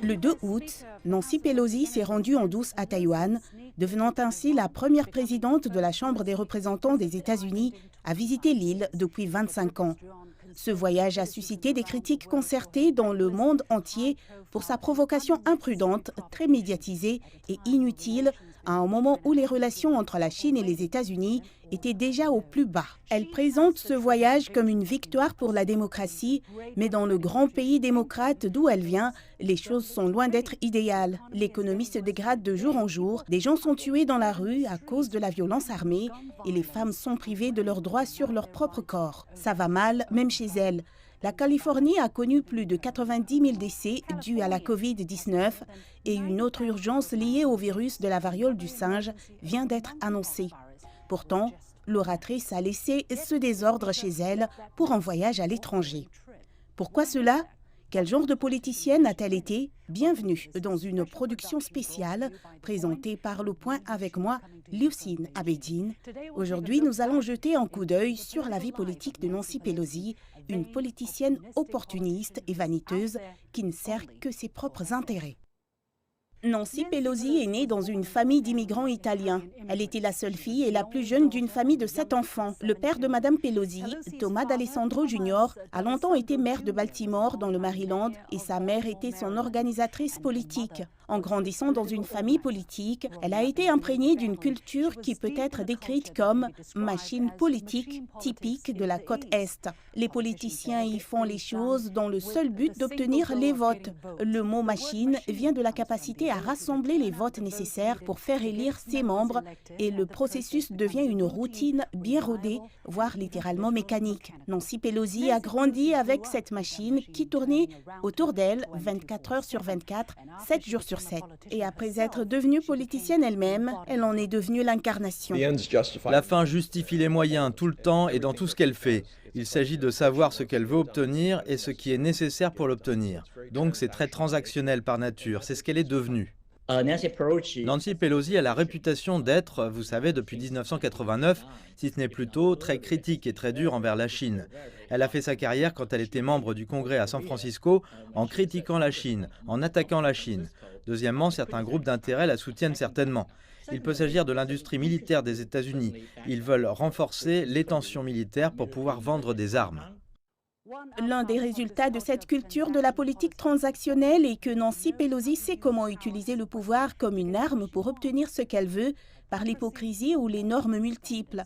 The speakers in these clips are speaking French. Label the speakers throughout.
Speaker 1: Le 2 août, Nancy Pelosi s'est rendue en douce à Taïwan, devenant ainsi la première présidente de la Chambre des représentants des États-Unis à visiter l'île depuis 25 ans. Ce voyage a suscité des critiques concertées dans le monde entier pour sa provocation imprudente, très médiatisée et inutile, à un moment où les relations entre la Chine et les États-Unis étaient déjà au plus bas. Elle présente ce voyage comme une victoire pour la démocratie, mais dans le grand pays démocrate d'où elle vient, les choses sont loin d'être idéales. L'économie se dégrade de jour en jour, des gens sont tués dans la rue à cause de la violence armée et les femmes sont privées de leurs droits sur leur propre corps. Ça va mal, même chez elles. La Californie a connu plus de 90 000 décès dus à la COVID-19 et une autre urgence liée au virus de la variole du singe vient d'être annoncée. Pourtant, l'oratrice a laissé ce désordre chez elle pour un voyage à l'étranger. Pourquoi cela? Quel genre de politicienne a-t-elle été? Bienvenue dans une production spéciale présentée par Le Point avec moi, Lucine Abedine. Aujourd'hui, nous allons jeter un coup d'œil sur la vie politique de Nancy Pelosi, une politicienne opportuniste et vaniteuse qui ne sert que ses propres intérêts. Nancy Pelosi est née dans une famille d'immigrants italiens. Elle était la seule fille et la plus jeune d'une famille de 7 enfants. Le père de Madame Pelosi, Thomas D'Alessandro Jr., a longtemps été maire de Baltimore, dans le Maryland, et sa mère était son organisatrice politique. En grandissant dans une famille politique, elle a été imprégnée d'une culture qui peut être décrite comme « machine politique » typique de la côte Est. Les politiciens y font les choses dans le seul but d'obtenir les votes. Le mot « machine » vient de la capacité à rassembler les votes nécessaires pour faire élire ses membres et le processus devient une routine bien rodée, voire littéralement mécanique. Nancy Pelosi a grandi avec cette machine qui tournait autour d'elle 24 heures sur 24, 7 jours sur 7. Et après être devenue politicienne elle-même, elle en est devenue l'incarnation.
Speaker 2: La fin justifie les moyens tout le temps et dans tout ce qu'elle fait. Il s'agit de savoir ce qu'elle veut obtenir et ce qui est nécessaire pour l'obtenir. Donc c'est très transactionnel par nature, c'est ce qu'elle est devenue. Nancy Pelosi a la réputation d'être, vous savez, depuis 1989, si ce n'est plutôt, très critique et très dure envers la Chine. Elle a fait sa carrière quand elle était membre du Congrès à San Francisco en critiquant la Chine, en attaquant la Chine. Deuxièmement, certains groupes d'intérêt la soutiennent certainement. Il peut s'agir de l'industrie militaire des États-Unis. Ils veulent renforcer les tensions militaires pour pouvoir vendre des armes.
Speaker 1: L'un des résultats de cette culture de la politique transactionnelle est que Nancy Pelosi sait comment utiliser le pouvoir comme une arme pour obtenir ce qu'elle veut par l'hypocrisie ou les normes multiples.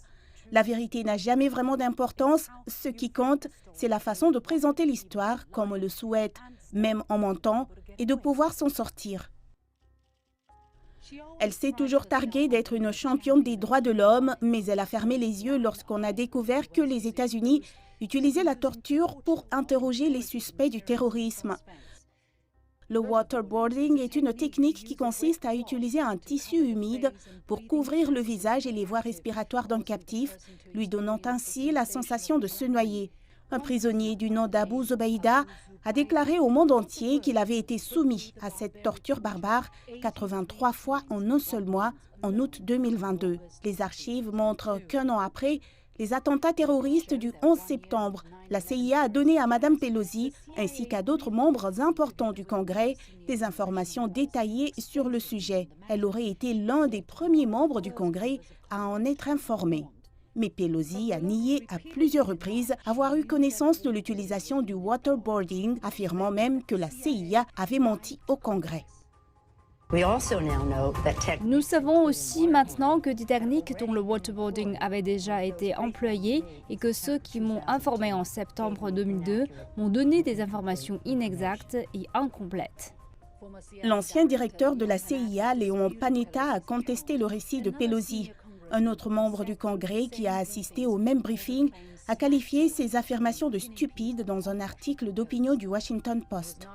Speaker 1: La vérité n'a jamais vraiment d'importance. Ce qui compte, c'est la façon de présenter l'histoire comme on le souhaite, même en mentant, et de pouvoir s'en sortir. Elle s'est toujours targuée d'être une championne des droits de l'homme, mais elle a fermé les yeux lorsqu'on a découvert que les États-Unis utilisaient la torture pour interroger les suspects du terrorisme. Le waterboarding est une technique qui consiste à utiliser un tissu humide pour couvrir le visage et les voies respiratoires d'un captif, lui donnant ainsi la sensation de se noyer. Un prisonnier du nom d'Abu Zubaydah a déclaré au monde entier qu'il avait été soumis à cette torture barbare 83 fois en un seul mois, en août 2022. Les archives montrent qu'un an après les attentats terroristes du 11 septembre, la CIA a donné à Mme Pelosi, ainsi qu'à d'autres membres importants du Congrès, des informations détaillées sur le sujet. Elle aurait été l'un des premiers membres du Congrès à en être informé. Mais Pelosi a nié à plusieurs reprises avoir eu connaissance de l'utilisation du waterboarding, affirmant même que la CIA avait menti au Congrès.
Speaker 3: Nous savons aussi maintenant que des techniques dont le waterboarding avait déjà été employé et que ceux qui m'ont informé en septembre 2002 m'ont donné des informations inexactes et incomplètes.
Speaker 1: L'ancien directeur de la CIA, Leon Panetta, a contesté le récit de Pelosi. Un autre membre du Congrès qui a assisté au même briefing a qualifié ces affirmations de stupides dans un article d'opinion du Washington Post.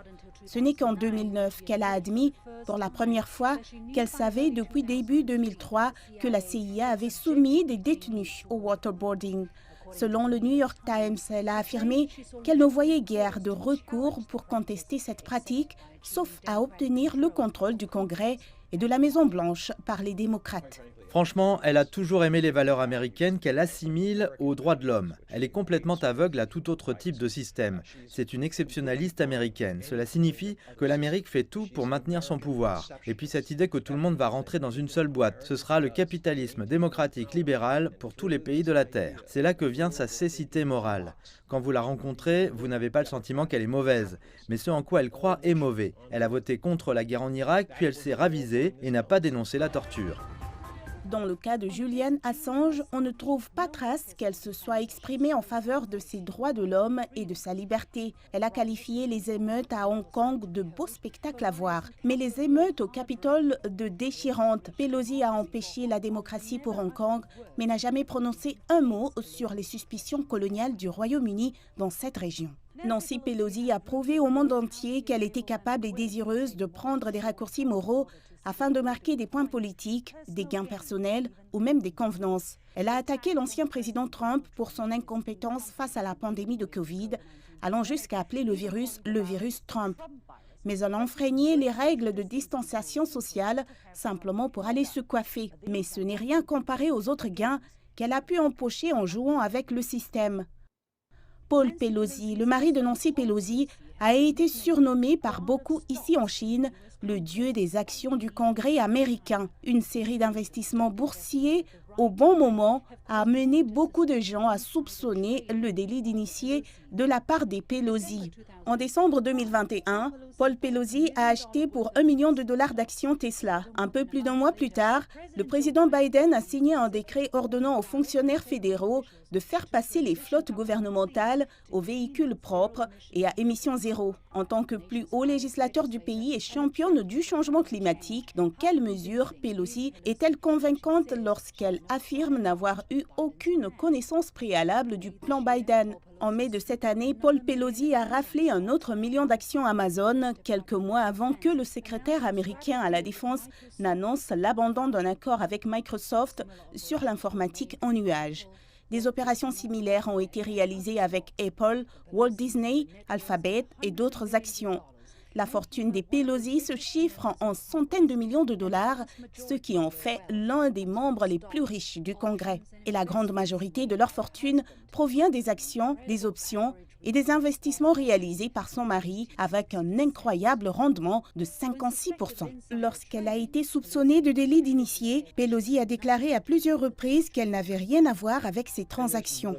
Speaker 1: Ce n'est qu'en 2009 qu'elle a admis, pour la première fois, qu'elle savait depuis début 2003 que la CIA avait soumis des détenus au waterboarding. Selon le New York Times, elle a affirmé qu'elle ne voyait guère de recours pour contester cette pratique, sauf à obtenir le contrôle du Congrès et de la Maison-Blanche par les démocrates.
Speaker 2: Franchement, elle a toujours aimé les valeurs américaines qu'elle assimile aux droits de l'homme. Elle est complètement aveugle à tout autre type de système. C'est une exceptionnaliste américaine. Cela signifie que l'Amérique fait tout pour maintenir son pouvoir. Et puis cette idée que tout le monde va rentrer dans une seule boîte. Ce sera le capitalisme démocratique libéral pour tous les pays de la Terre. C'est là que vient sa cécité morale. Quand vous la rencontrez, vous n'avez pas le sentiment qu'elle est mauvaise. Mais ce en quoi elle croit est mauvais. Elle a voté contre la guerre en Irak, puis elle s'est ravisée et n'a pas dénoncé la torture.
Speaker 1: Dans le cas de Julian Assange, on ne trouve pas trace qu'elle se soit exprimée en faveur de ses droits de l'homme et de sa liberté. Elle a qualifié les émeutes à Hong Kong de beaux spectacles à voir. Mais les émeutes au Capitole de déchirantes. Pelosi a empêché la démocratie pour Hong Kong, mais n'a jamais prononcé un mot sur les suspicions coloniales du Royaume-Uni dans cette région. Nancy Pelosi a prouvé au monde entier qu'elle était capable et désireuse de prendre des raccourcis moraux afin de marquer des points politiques, des gains personnels ou même des convenances. Elle a attaqué l'ancien président Trump pour son incompétence face à la pandémie de Covid, allant jusqu'à appeler le virus Trump. Mais elle a enfreigné les règles de distanciation sociale simplement pour aller se coiffer. Mais ce n'est rien comparé aux autres gains qu'elle a pu empocher en jouant avec le système. Paul Pelosi, le mari de Nancy Pelosi, a été surnommé par beaucoup ici en Chine le dieu des actions du Congrès américain. Une série d'investissements boursiers au bon moment a amené beaucoup de gens à soupçonner le délit d'initié de la part des Pelosi. En décembre 2021, Paul Pelosi a acheté pour $1 million d'actions Tesla. Un peu plus d'un mois plus tard, le président Biden a signé un décret ordonnant aux fonctionnaires fédéraux de faire passer les flottes gouvernementales aux véhicules propres et à émissions zéro. En tant que plus haut législateur du pays et championne du changement climatique, dans quelle mesure Pelosi est-elle convaincante lorsqu'elle affirme n'avoir eu aucune connaissance préalable du plan Biden? En mai de cette année, Paul Pelosi a raflé un autre $1 million d'actions Amazon, quelques mois avant que le secrétaire américain à la Défense n'annonce l'abandon d'un accord avec Microsoft sur l'informatique en nuage. Des opérations similaires ont été réalisées avec Apple, Walt Disney, Alphabet et d'autres actions. La fortune des Pelosi se chiffre en centaines de millions de dollars, ce qui en fait l'un des membres les plus riches du Congrès. Et la grande majorité de leur fortune provient des actions, des options et des investissements réalisés par son mari avec un incroyable rendement de 56%. Lorsqu'elle a été soupçonnée de délit d'initié, Pelosi a déclaré à plusieurs reprises qu'elle n'avait rien à voir avec ces transactions.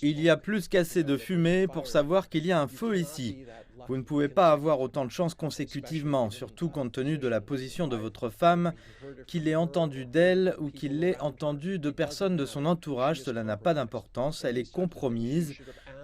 Speaker 2: Il y a plus qu'assez de fumée pour savoir qu'il y a un feu ici. Vous ne pouvez pas avoir autant de chances consécutivement, surtout compte tenu de la position de votre femme, qu'il ait entendu d'elle ou qu'il l'ait entendu de personnes de son entourage. Cela n'a pas d'importance, elle est compromise.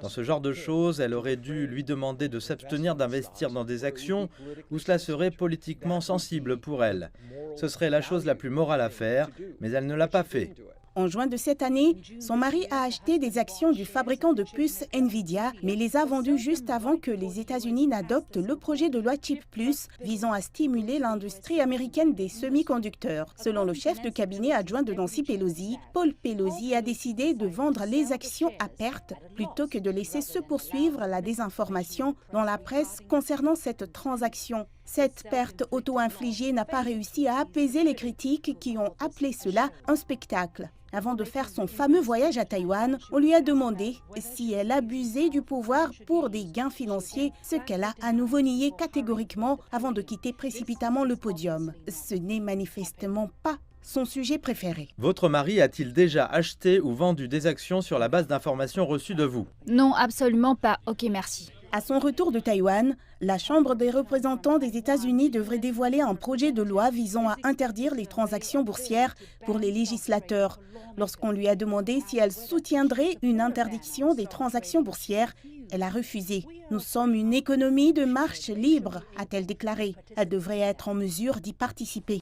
Speaker 2: Dans ce genre de choses, elle aurait dû lui demander de s'abstenir d'investir dans des actions où cela serait politiquement sensible pour elle. Ce serait la chose la plus morale à faire, mais elle ne l'a pas fait.
Speaker 1: En juin de cette année, son mari a acheté des actions du fabricant de puces Nvidia, mais les a vendues juste avant que les États-Unis n'adoptent le projet de loi Chip Plus visant à stimuler l'industrie américaine des semi-conducteurs. Selon le chef de cabinet adjoint de Nancy Pelosi, Paul Pelosi a décidé de vendre les actions à perte plutôt que de laisser se poursuivre la désinformation dans la presse concernant cette transaction. Cette perte auto-infligée n'a pas réussi à apaiser les critiques qui ont appelé cela un spectacle. Avant de faire son fameux voyage à Taïwan, on lui a demandé si elle abusait du pouvoir pour des gains financiers, ce qu'elle a à nouveau nié catégoriquement avant de quitter précipitamment le podium. Ce n'est manifestement pas son sujet préféré.
Speaker 2: Votre mari a-t-il déjà acheté ou vendu des actions sur la base d'informations reçues de vous?
Speaker 3: Non, absolument pas. Ok, merci.
Speaker 1: À son retour de Taïwan, la Chambre des représentants des États-Unis devrait dévoiler un projet de loi visant à interdire les transactions boursières pour les législateurs. Lorsqu'on lui a demandé si elle soutiendrait une interdiction des transactions boursières, elle a refusé. « Nous sommes une économie de marche libre », a-t-elle déclaré. Elle devrait être en mesure d'y participer.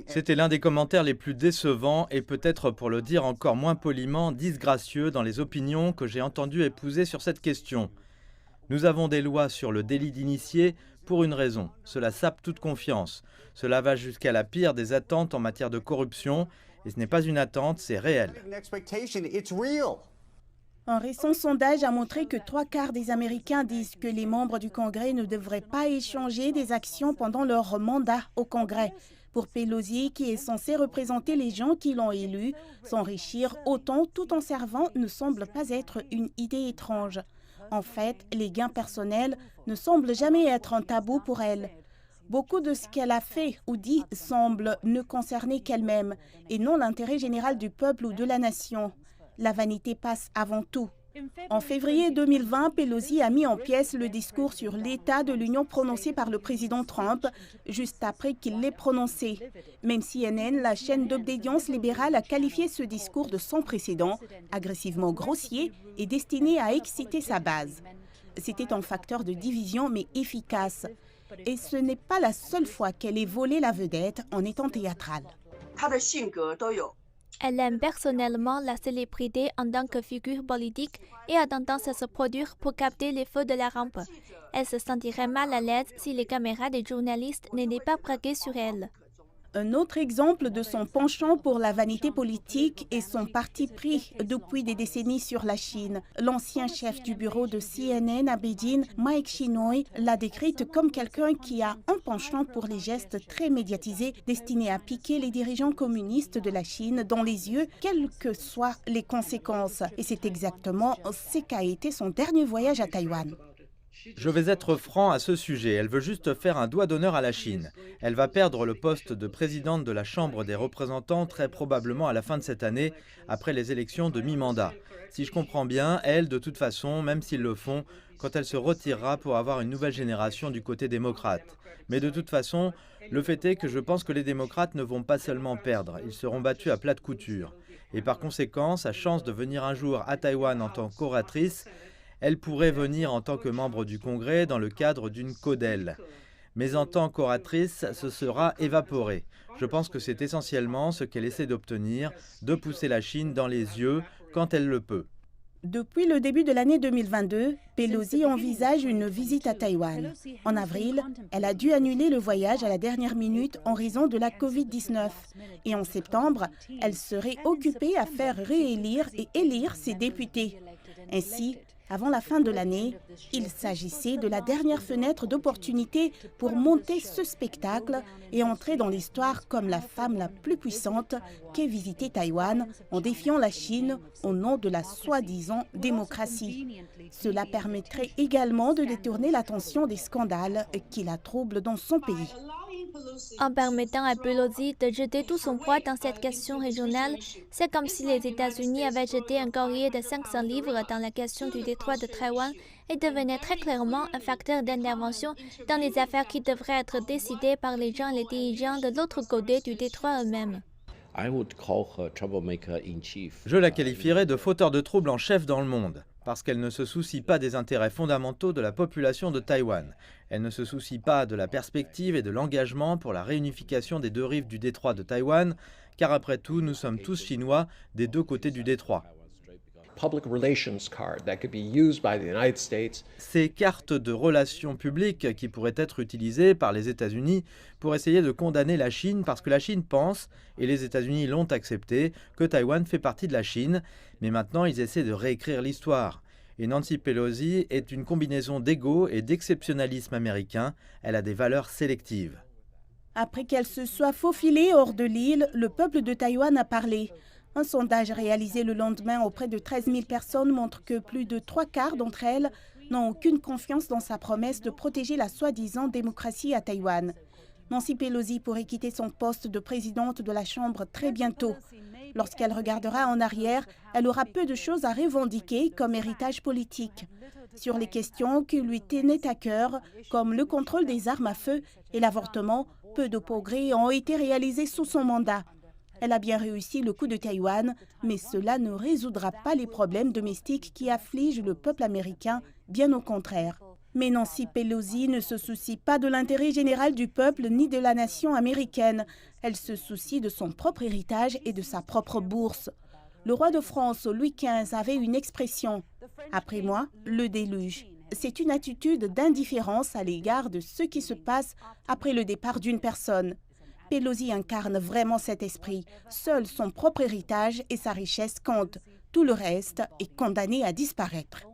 Speaker 2: C'était l'un des commentaires les plus décevants et peut-être, pour le dire encore moins poliment, disgracieux dans les opinions que j'ai entendu épouser sur cette question. Nous avons des lois sur le délit d'initié pour une raison. Cela sape toute confiance. Cela va jusqu'à la pire des attentes en matière de corruption. Et ce n'est pas une attente, c'est réel.
Speaker 1: Un récent sondage a montré que 3/4 des Américains disent que les membres du Congrès ne devraient pas échanger des actions pendant leur mandat au Congrès. Pour Pelosi, qui est censée représenter les gens qui l'ont élu, s'enrichir autant tout en servant ne semble pas être une idée étrange. En fait, les gains personnels ne semblent jamais être un tabou pour elle. Beaucoup de ce qu'elle a fait ou dit semble ne concerner qu'elle-même et non l'intérêt général du peuple ou de la nation. La vanité passe avant tout. En février 2020, Pelosi a mis en pièces le discours sur l'état de l'Union prononcé par le président Trump, juste après qu'il l'ait prononcé. Même CNN, la chaîne d'obédience libérale, a qualifié ce discours de sans précédent, agressivement grossier et destiné à exciter sa base. C'était un facteur de division, mais efficace. Et ce n'est pas la seule fois qu'elle ait volé la vedette en étant théâtrale.
Speaker 4: Elle aime personnellement la célébrité en tant que figure politique et a tendance à se produire pour capter les feux de la rampe. Elle se sentirait mal à l'aise si les caméras des journalistes n'étaient pas braquées sur elle.
Speaker 1: Un autre exemple de son penchant pour la vanité politique est son parti pris depuis des décennies sur la Chine. L'ancien chef du bureau de CNN à Beijing, Mike Shinoy, l'a décrite comme quelqu'un qui a un penchant pour les gestes très médiatisés destinés à piquer les dirigeants communistes de la Chine dans les yeux, quelles que soient les conséquences. Et c'est exactement ce qu'a été son dernier voyage à Taïwan.
Speaker 2: Je vais être franc à ce sujet, elle veut juste faire un doigt d'honneur à la Chine. Elle va perdre le poste de présidente de la Chambre des représentants très probablement à la fin de cette année, après les élections de mi-mandat. Si je comprends bien, elle, de toute façon, même s'ils le font, quand elle se retirera pour avoir une nouvelle génération du côté démocrate. Mais de toute façon, le fait est que je pense que les démocrates ne vont pas seulement perdre, ils seront battus à plate couture. Et par conséquent, sa chance de venir un jour à Taïwan en tant qu'oratrice, elle pourrait venir en tant que membre du Congrès dans le cadre d'une codelle. Mais en tant qu'oratrice, ce sera évaporé. Je pense que c'est essentiellement ce qu'elle essaie d'obtenir, de pousser la Chine dans les yeux quand elle le peut.
Speaker 1: Depuis le début de l'année 2022, Pelosi envisage une visite à Taïwan. En avril, elle a dû annuler le voyage à la dernière minute en raison de la COVID-19. Et en septembre, elle serait occupée à faire réélire et élire ses députés. Ainsi, avant la fin de l'année, il s'agissait de la dernière fenêtre d'opportunité pour monter ce spectacle et entrer dans l'histoire comme la femme la plus puissante qu'ait visité Taïwan en défiant la Chine au nom de la soi-disant démocratie. Cela permettrait également de détourner l'attention des scandales qui la troublent dans son pays.
Speaker 4: En permettant à Pelosi de jeter tout son poids dans cette question régionale, c'est comme si les États-Unis avaient jeté un collier de 500 livres dans la question du détroit de Taïwan et devenait très clairement un facteur d'intervention dans les affaires qui devraient être décidées par les gens et les dirigeants de l'autre côté du détroit eux-mêmes.
Speaker 2: Je la qualifierais de fauteur de troubles en chef dans le monde, parce qu'elle ne se soucie pas des intérêts fondamentaux de la population de Taïwan. Elle ne se soucie pas de la perspective et de l'engagement pour la réunification des deux rives du détroit de Taïwan, car après tout, nous sommes tous chinois des deux côtés du détroit. Ces cartes de relations publiques qui pourraient être utilisées par les États-Unis pour essayer de condamner la Chine parce que la Chine pense, et les États-Unis l'ont accepté, que Taïwan fait partie de la Chine, mais maintenant ils essaient de réécrire l'histoire. Et Nancy Pelosi est une combinaison d'ego et d'exceptionnalisme américain, elle a des valeurs sélectives.
Speaker 1: Après qu'elle se soit faufilée hors de l'île, le peuple de Taïwan a parlé. Un sondage réalisé le lendemain auprès de 13 000 personnes montre que plus de 3/4 d'entre elles n'ont aucune confiance dans sa promesse de protéger la soi-disant démocratie à Taïwan. Nancy Pelosi pourrait quitter son poste de présidente de la Chambre très bientôt. Lorsqu'elle regardera en arrière, elle aura peu de choses à revendiquer comme héritage politique. Sur les questions qui lui tenaient à cœur, comme le contrôle des armes à feu et l'avortement, peu de progrès ont été réalisés sous son mandat. Elle a bien réussi le coup de Taïwan, mais cela ne résoudra pas les problèmes domestiques qui affligent le peuple américain, bien au contraire. Mais Nancy Pelosi ne se soucie pas de l'intérêt général du peuple ni de la nation américaine. Elle se soucie de son propre héritage et de sa propre bourse. Le roi de France, Louis XV, avait une expression « Après moi, le déluge ». C'est une attitude d'indifférence à l'égard de ce qui se passe après le départ d'une personne. Pelosi incarne vraiment cet esprit. Seul son propre héritage et sa richesse comptent. Tout le reste est condamné à disparaître.